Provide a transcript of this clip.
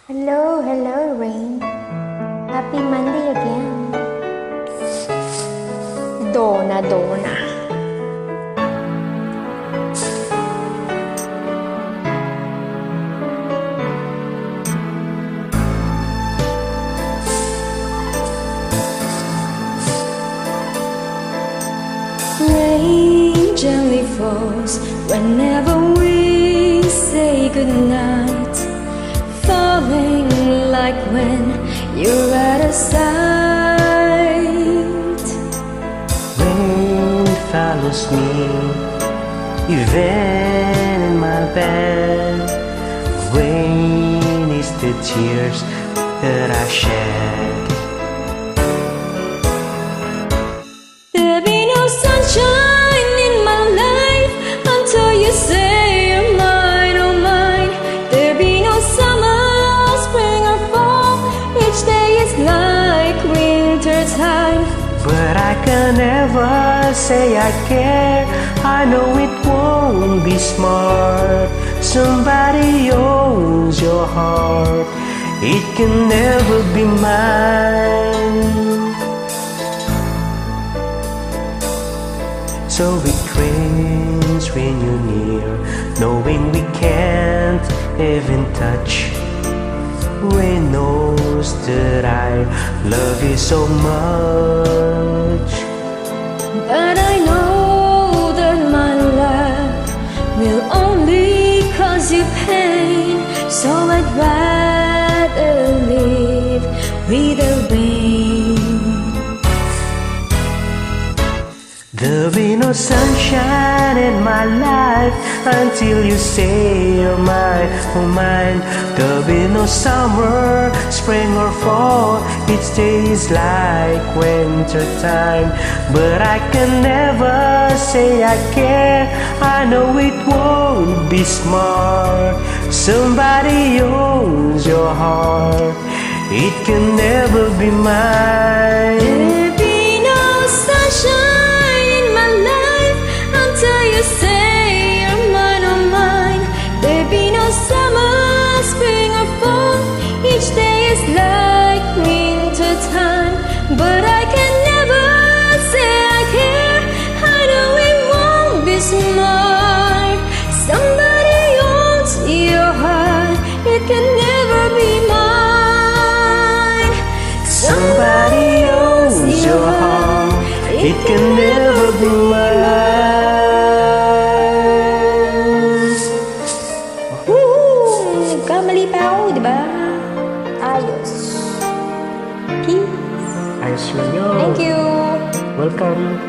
Hello, hello, Rain. Happy Monday again. Donna, Donna. Rain gently falls whenever we say goodnight, falling like when you're out of sight. Rain follows me even in my bed. Rain is the tears that I shed. There'll be no sunshine in my life until you say you're mine, oh mine. There'll be no summer, spring or fall. Each day is like winter time. But I can never say I care. I know it won't be smart. Somebody owns your heart. It can never be mine. So it rains when you're near, knowing we can't even touch. Rain knows that I love you so much. But I know that my love will only cause you pain. So I'd rather live with the rain. There'll be no sunshine in my life until you say you're mine, oh mine. There'll be no summer, spring or fall. Each day is like winter time. But I can never say I care. I know it won't be smart. Somebody owns your heart. It can never be mine. There'll be no sunshine in my life until you say you're mine, oh mine. There'll be no summer, spring or fall. Each day is like winter time. But I can never say I care. I know it won't be smart. Somebody owns your heart. It can never be mine. Somebody owns your heart. It can never be mine. Nagkamali pa ako, di ba? Ayos. Peace. Ayos lang yun. Thank you. Welcome.